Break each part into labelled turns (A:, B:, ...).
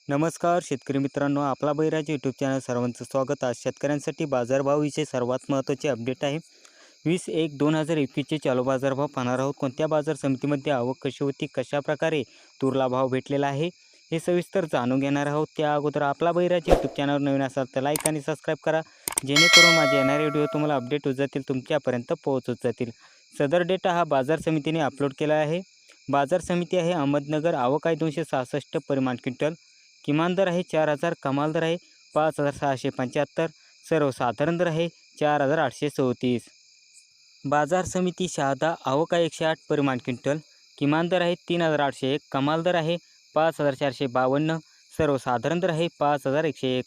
A: नमस्कार शेतकरी मित्रांनो, आपला बैराज यूट्यूब चॅनल सर्वांचं स्वागत. आज शेतकऱ्यांसाठी बाजारभावाविषयी सर्वात महत्त्वाचे अपडेट आहे. 20/1/2021चे चालू बाजारभाव पाहणार आहोत. कोणत्या बाजार समितीमध्ये आवक कशी होती, कशाप्रकारे तूरला भाव भेटलेला आहे, हे सविस्तर जाणून घेणार आहोत. त्या अगोदर आपला बैराज यूट्यूब चॅनल नवीन असाल तर लाईक आणि सबस्क्राईब करा, जेणेकरून माझे येणारे व्हिडिओ तुम्हाला अपडेट होत जातील, तुमच्यापर्यंत पोहोचत जातील. सदर डेटा हा बाजार समितीने अपलोड केला आहे. बाजार समिती आहे अहमदनगर. आवक आहे 266 परिमाण क्विंटल. किमान दर आहे 4,000, कमाल दर आहे 5,675, सर्वसाधारण दर आहे 4,834. बाजार समिती शहादा. आवक आहे 108 परिमाण क्विंटल. किमान दर आहे 3,801, कमाल दर आहे 5,452, सर्वसाधारण दर आहे 5,101.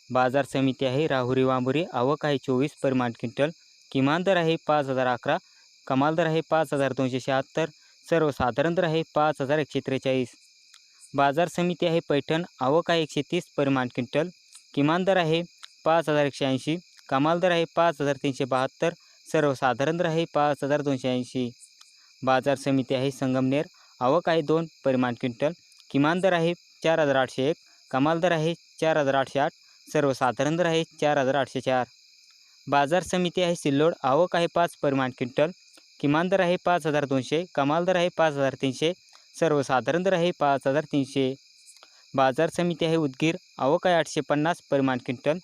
A: बाजार समिती आहे राहुरी वांबुरी. आवक आहे 24 परिमाण क्विंटल. किमान दर आहे 5,011, कमाल दर आहे 5,276, सर्वसाधारण दर आहे 5,143. बाजार समिती आहे पैठण. आवक आहे 130 परिमाण क्विंटल. किमान दर आहे 5,180, कमाल दर आहे 5,372, सर्वसाधारण दर आहे 5,280. बाजार समिती आहे संगमनेर. आवक आहे 2 परिमाण क्विंटल. किमान दर आहे 4,801, कमाल दर आहे 4,808, सर्वसाधारण दर आहे 4,804. बाजार समिती आहे सिल्लोड. आवक आहे 5 परिमाण क्विंटल. किमान दर आहे 5,200, कमाल दर आहे 5,300, सर्वसाधारण दर आहे 5,300. बाजार समिती आहे उदगीर. आवक आहे 850 परिमाण क्विंटल.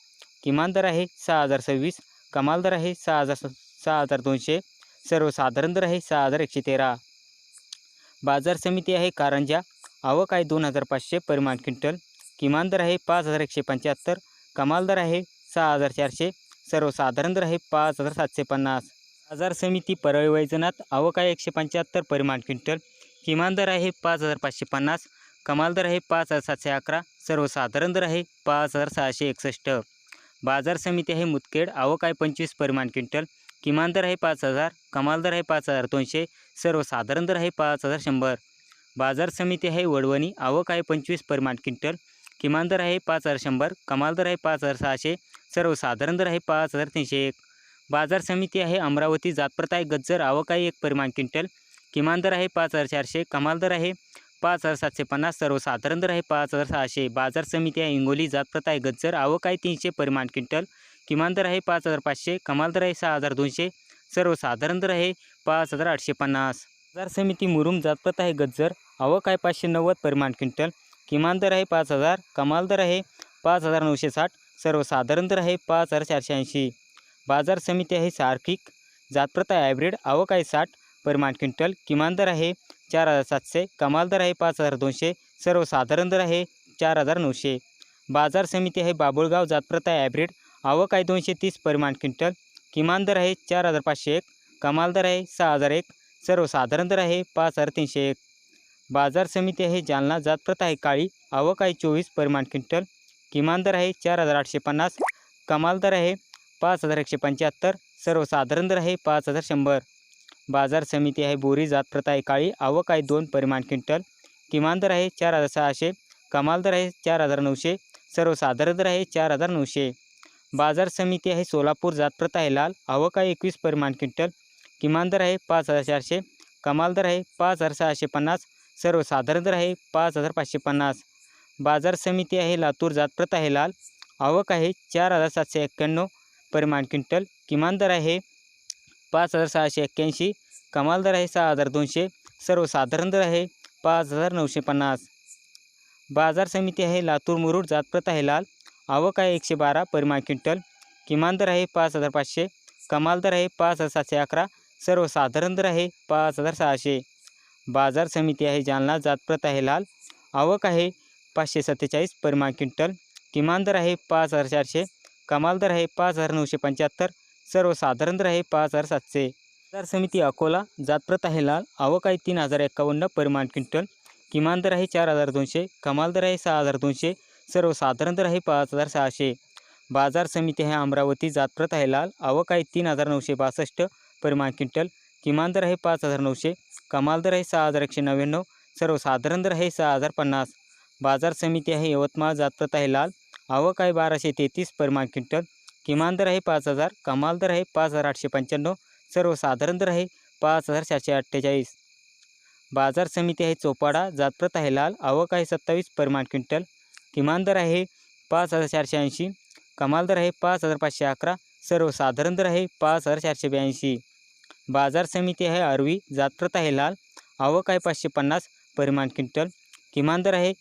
A: किमान दर आहे 6,026, कमाल दर आहे 6,200, सर्वसाधारण दर आहे 6,113. बाजार समिती आहे कारंजा. आवक आहे 2,500 परिमाण क्विंटल. किमान दर आहे 5,175, कमाल दर आहे 6,400, सर्वसाधारण दर आहे 5,750. बाजार समिती परळी वैजनाथ. आवक आहे 175 परिमाण क्विंटल. किमान दर आहे 5,550, कमाल दर आहे 5,711, सर्वसाधारण दर आहे 5,661. बाजार समिती आहे मुदखेड. आवक आहे 25 परिमाण क्विंटल. किमान दर आहे 5,000, कमाल दर आहे 5,200, सर्वसाधारण दर आहे 5,100. बाजार समिती आहे वडवणी. आवक आहे 25 परिमाण क्विंटल. किमान दर आहे 5,100, कमाल दर आहे 5,600, सर्वसाधारण दर आहे 5,301. बाजार समिती आहे अमरावती. जातप्रत आहे गज्जर. आवक आहे 1 परिमाण क्विंटल. किमान दर आहे 5,400, कमाल दर आहे 5,750, सर्वसाधारण दर आहे 5,600. बाजार समिती आहे हिंगोली. जातप्रत आहे गज्जर. आवक आहे 300 परिमाण क्विंटल. किमान दर आहे 5,500, कमाल दर आहे 6,200, सर्वसाधारण दर आहे 5,850. बाजार समिती मुरुम. जातप्रत आहे गज्जर. आवक आहे 590 परिमाण क्विंटल. किमान दर आहे 5,000, कमाल दर आहे 5,960, सर्वसाधारण दर आहे 5,480. बाजार समिती आहे सार्किक. जातप्रत आहे हायब्रिड. आवक आहे 60 परिमाण क्विंटल. किमान दर आहे 4,700, कमाल दर आहे 5,200, सर्वसाधारण दर आहे 4,900. बाजार समिती आहे बाबुळगाव. जातप्रत आहे हायब्रिड. आवक आहे 230 परिमाण क्विंटल. किमान दर आहे 4,501, कमाल दर आहे 6,001, सर्वसाधारण दर आहे 5,301. बाजार समिती आहे जालना. जातप्रत आहे काळी. आवक आहे 24 परिमाण क्विंटल. किमान दर आहे 4,850, कमाल दर आहे 5,175, सर्वसाधारण दर आहे 5,100. बाजार समिती आहे बोरी. जातप्रत आहे काळी. आवक आहे 2 परिमाण क्विंटल. किमान दर आहे 4,600, कमाल दर आहे 4,900, सर्वसाधारण दर आहे 4,900. बाजार समिती आहे सोलापूर. जातप्रत आहे लाल. आवक आहे 21 परिमाण क्विंटल. किमान दर आहे 5,400, कमाल दर आहे 5,650, सर्वसाधारण दर आहे 5,550. बाजार समिती आहे लातूर. जातप्रत आहे लाल. आवक आहे 4,791 परिमाण क्विंटल. किमान दर आहे 5,681, कमाल दर आहे 6,200, सर्वसाधारण दर आहे 5,950. बाजार समिती आहे लातूर मुरुड. जातप्रत आहे लाल. आवक आहे 112 परिमाण क्विंटल. किमान दर आहे 5,500, कमाल दर आहे 5,711, सर्वसाधारण दर आहे 5,600. बाजार समिती आहे जालना. जातप्रत आहे लाल. आवक आहे 547 परिमाण क्विंटल. किमान दर आहे 5,400, कमाल दर आहे 5,975, सर्वसाधारण दर आहे 5,700. बाजार समिती अकोला. जातप्रत आहे लाल. आवक आहे 3,051 परिमाण क्विंटल. किमान दर आहे 4,200, कमाल दर आहे 6,200, सर्वसाधारण दर आहे 5,600. बाजार समिती आहे अमरावती. जातप्रत आहे लाल. आवक आहे 3,962 परिमाण क्विंटल. किमान दर आहे 5,900, कमाल दर आहे 6,199, सर्वसाधारण दर आहे 6,050. बाजार समिती आहे यवतमाळ. जातप्रत आहे लाल. आवक आहे 1,233 परिमाण क्विंटल. किमान दर आहे 5,000, कमाल दर आहे 5,895, सर्वसाधारण दर आहे 5,748. बाजार समिती आहे चोपाडा. जातप्रत आहे लाल. आवक आहे 27 परिमाण क्विंटल. किमान दर आहे 5,480, कमाल दर आहे 5,511, सर्वसाधारण दर आहे 5,482. बाजार समिती आहे आर्वी, जातप्रत आहे लाल, आवक आहे 550, परिमाण क्विंटल. किमान दर आहे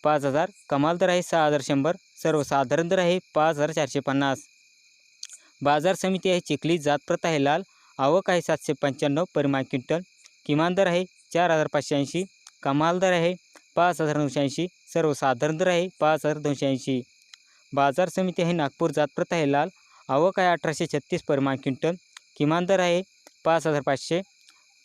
A: 5,000, कमाल दर आहे 6,100, सर्वसाधारण दर आहे 5,450. बाजार समिती आहे चिखली, जातप्रत आहे लाल, आवक आहे 795, परिमाण क्विंटल. किमान दर आहे 4,580, कमाल दर आहे 5,980, सर्वसाधारण दर आहे 5,280. बाजार समिती आहे नागपूर, जातप्रत आहे लाल, आवक आहे 1,836, परिमाण क्विंटल. किमान दर आहे 5,500,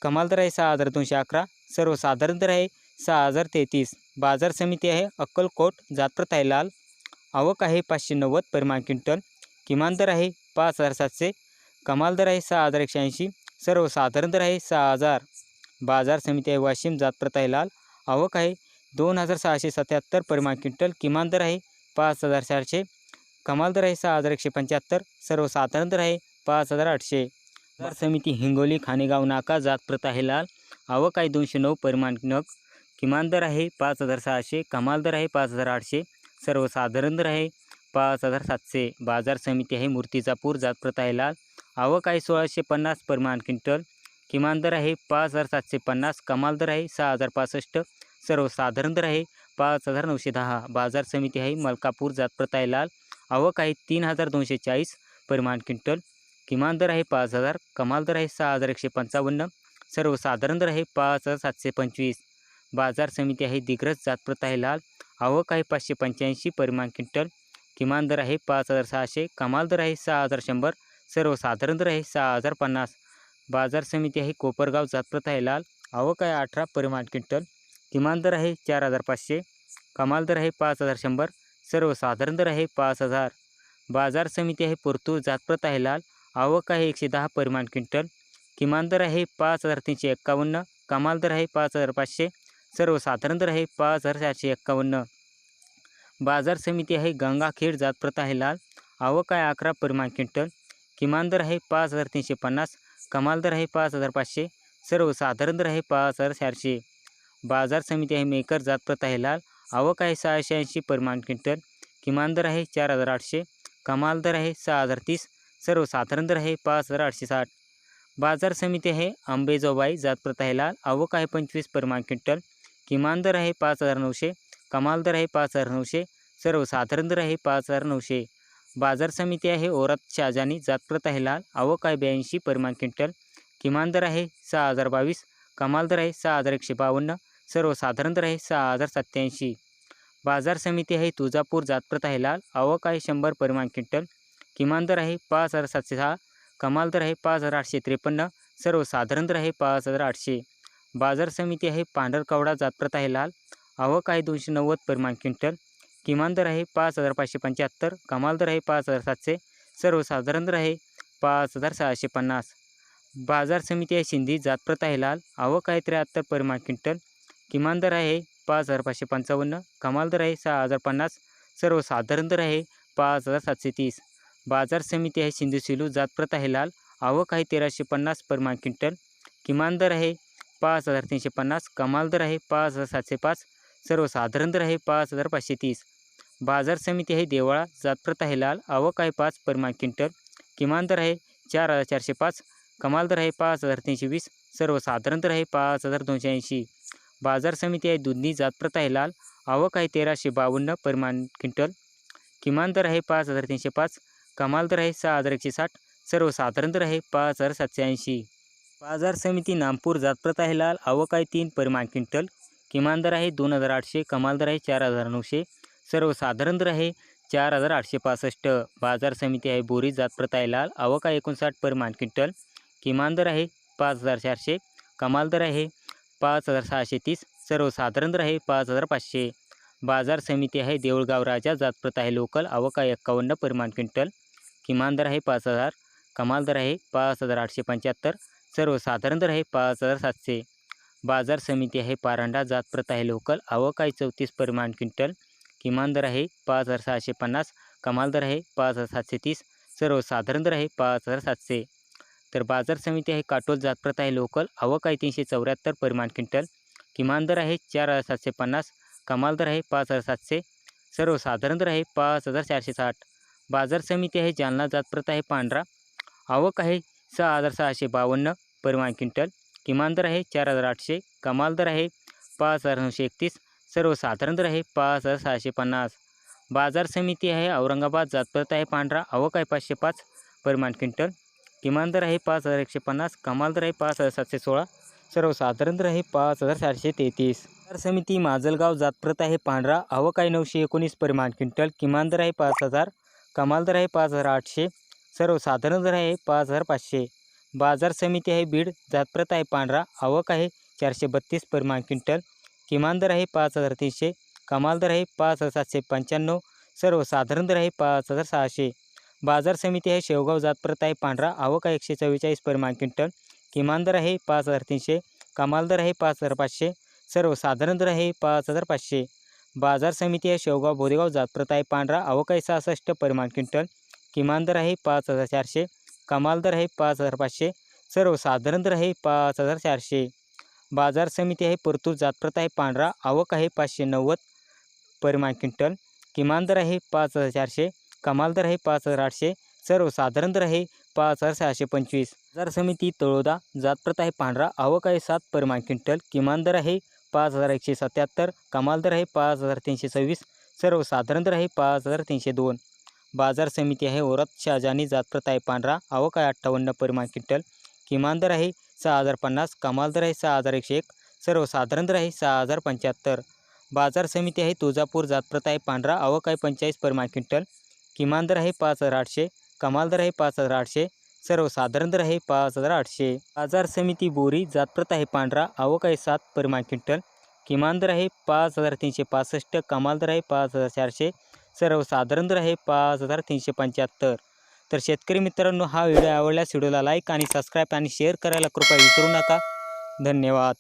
A: कमाल दर आहे 6,211, सर्वसाधारण दर आहे 6,033. बाजार समिती आहे अक्कलकोट, जातप्रत आहे लाल, आवक आहे 590, परिमाण क्विंटल. किमान दर आहे 5,700, कमाल दर आहे 6,180, सर्वसाधारण दर आहे 6,000. बाजार समिती आहे वाशिम, जातप्रत आहे लाल, आवक आहे 2,677, परिमाण क्विंटल. किमान दर आहे 5,400, कमाल दर आहे 6,175, सर्वसाधारण दर आहे 5,800. बाजार समिती हिंगोली, खानेगाव नाका, जातप्रत आहे लाल, आवक आहे 209, परिमाण नग. किमान दर आहे 5,600, कमाल दर आहे 5,800, सर्वसाधारण दर आहे 5,700. बाजार समिती आहे मूर्तिजापूर, जातप्रत आहे लाल, आवक आहे 1,650, परिमाण क्विंटल. किमान दर आहे 5,750, कमाल दर आहे 6,065, सर्वसाधारण दर आहे 5,910. बाजार समिती आहे मलकापूर, जातप्रत आहे लाल, आवक आहे 3,240, परिमाण क्विंटल. किमान दर आहे 5,000, कमाल दर आहे 6,155, सर्वसाधारण दर आहे 5,725. बाजार समिती आहे दिग्रस, जातप्रत आहे लाल, आवक आहे 585, परिमाण क्विंटल. किमान दर आहे 5,600, कमाल दर आहे 6,100, सर्वसाधारण दर आहे 6,050. बाजार समिती आहे कोपरगाव, जातप्रत आहे लाल, आवक आहे 18, परिमाण क्विंटल. किमान दर आहे 4,500, कमाल दर आहे 5,100, सर्वसाधारण दर आहे 5,000. बाजार समिती आहे परतूर, जातप्रत आहे लाल, आवक आहे 110, परिमाण क्विंटल. किमान दर आहे 5,351, कमाल दर आहे 5,500, सर्वसाधारण दर आहे 5,451. बाजार समिती आहे गंगाखेड, जातप्रत आहे लाल, आवक आहे 11, परिमाण क्विंटल. किमान दर आहे 5,350, कमाल दर आहे 5,500, सर्वसाधारण दर आहे 5,400. बाजार समिती आहे मेकर, जातप्रत आहे लाल, आवक आहे 680, परिमाण क्विंटल. किमान दर आहे 4,800, कमाल दर आहे 6,030, सर्वसाधारण दर आहे 5,860. बाजार समिती आहे अंबेजोगाई, जातप्रत आहे लाल, आवक आहे 25, परिमाण क्विंटल. किमान दर आहे 5,900, कमाल दर आहे 5,900, सर्वसाधारण दर आहे 5,900. बाजार समिती आहे ओरात शहाजानी, जातप्रत आहे लाल, आवक आहे 82, परिमाण क्विंटल. किमान दर आहे 6,022, कमाल दर आहे 6,152, सर्वसाधारण दर आहे 6,087. बाजार समिती आहे तुळजापूर, जातप्रत आहे लाल, आवक आहे 100, परिमाण क्विंटल. किमान दर आहे 5,706, कमाल दर आहे 5,853, सर्वसाधारण दर आहे 5,800. बाजार समिती आहे पांढरकवडा, जातप्रत आहे लाल, आवक आहे 290, परिमाण क्विंटल. किमान दर आहे 5,575, कमाल दर आहे 5,700, सर्वसाधारण दर आहे 5,650. बाजार समिती आहे सिंधी, जातप्रत आहे लाल, आवक आहे 73, परिमाण क्विंटल. किमान दर आहे 5,555, कमाल दर आहे 6,050, सर्वसाधारण दर आहे 5,730. बाजार समिती आहे सिंधू सिलू, जातप्रत आहे लाल, आवक आहे 1,350, परिमाण क्विंटल. किमान दर आहे 5,350, कमाल दर आहे 5,705, सर्वसाधारण दर आहे 5,530. बाजार समिती आहे देवळा, जातप्रत आहे लाल, आवक आहे 5, परिमाण क्विंटल. किमान दर आहे 4,405, कमाल दर आहे 5,320, सर्वसाधारण दर आहे 5,280. बाजार समिती आहे दुधनी, जातप्रत आहे लाल, आवक आहे 1,352, परिमाण क्विंटल. किमान दर आहे 5,305, कमाल दर आहे 6,160, सर्वसाधारण दर आहे 5,780. बाजार समिती नामपूर, जातप्रत आहे लाल, आवक आहे 3, परिमाण क्विंटल. किमान दर आहे 2,800, कमाल दर आहे 4,900, सर्वसाधारण दर आहे 4,865. बाजार समिती आहे बोरी, जातप्रत आहे लाल, आवक आहे 59, परिमाण क्विंटल. किमान दर आहे 5,400, कमाल दर आहे 5,630, सर्वसाधारण दर आहे 5,500. बाजार समिती आहे देऊळगाव राजा, जातप्रत आहे लोकल, आवक आहे 51, परिमाण क्विंटल. किमान दर आहे 5,000, कमाल दर आहे 5,875, सर्वसाधारण दर आहे 5,700. बाजार समिती आहे पारांडा, जातप्रत आहे लोकल, आवक आहे 34, परिमाण क्विंटल. किमान दर आहे 5,650, कमाल दर आहे 5,730, सर्वसाधारण दर आहे 5,700. तर बाजार समिती आहे काटोल, जातप्रत आहे लोकल, आवक आहे 374, परिमाण क्विंटल. किमान दर आहे 4,750, कमाल दर आहे 5,700, सर्वसाधारण दर आहे 5460. बाजार समिती आहे जालना, जातप्रत आहे पांढरा, आवक आहे 6652 परिमाण क्विंटल, किमान दर आहे 4800, कमाल दर आहे 5931, सर्वसाधारण दर आहे 5650. बाजार समिती आहे औरंगाबाद, जातप्रत आहे पांढरा, आवक आहे 505 परिमाण क्विंटल, किमान दर आहे 5150, कमाल दर आहे 5716, सर्वसाधारण दर आहे 5433. बाजार समिती माजलगाव, जातप्रत आहे पांढरा, आवक आहे 919 परिमाण क्विंटल, किमान दर आहे 5000, कमाल दर आहे 5800, सर्वसाधारण दर आहे 5500. बाजार समिती आहे बीड, जातप्रत आहे पांढरा, आवक आहे 432 परिमाण क्विंटल, किमान दर आहे 5300, कमाल दर आहे 5795, सर्वसाधारण दर आहे 5600. बाजार समिती आहे शेवगाव, जातप्रत आहे पांढरा, आवक आहे 144 परिमाण क्विंटल, किमान दर आहे 5300, कमाल दर आहे 5500, सर्वसाधारण दर आहे 5500. बाजार समिती आहे शेवगाव बोदेगाव, जातप्रत आहे पांढरा, आवक आहे 66 परिमाण क्विंटल, किमान दर आहे 5400, कमाल दर आहे 5500, सर्वसाधारण दर आहे 5400. बाजार समिती आहे परतूर, जातप्रत आहे पांढरा, आवक आहे 590 परिमाण क्विंटल, किमान दर आहे 5400, कमाल दर आहे 5800, सर्वसाधारण दर आहे 5625. बाजार समिती तळोदा, जातप्रत आहे पांढरा, आवक आहे 7 परिमाण क्विंटल, किमान दर आहे 5177, कमाल दर आहे 5326, सर्वसाधारण दर आहे 5302. बाजार समिती आहे ओरात शहाजानी, जातप्रत आहे पांढरा, आवक आहे 58 परिमाण क्विंटल, किमान दर आहे 6050, कमाल दर आहे 6101, सर्वसाधारण दर आहे 6075. बाजार समिती आहे तुळजापूर, जातप्रत आहे पांढरा, आवक आहे 45 परिमाण क्विंटल, किमान दर आहे 5800, कमाल दर आहे 5800, सर्वसाधारण दर आहे 5800. बाजार समिती बोरी, जातप्रत आहे पांढरा, आवक आहे 7 परिमाण क्विंटल, किमान दर आहे 5365, कमाल दर आहे 5400, सर्वसाधारण दर आहे 5375. तर शेतकरी मित्रांनो, हा व्हिडिओ आवडल्यास व्हिडिओला लाईक आणि सबस्क्राईब आणि शेअर करायला कृपया विसरू नका. धन्यवाद.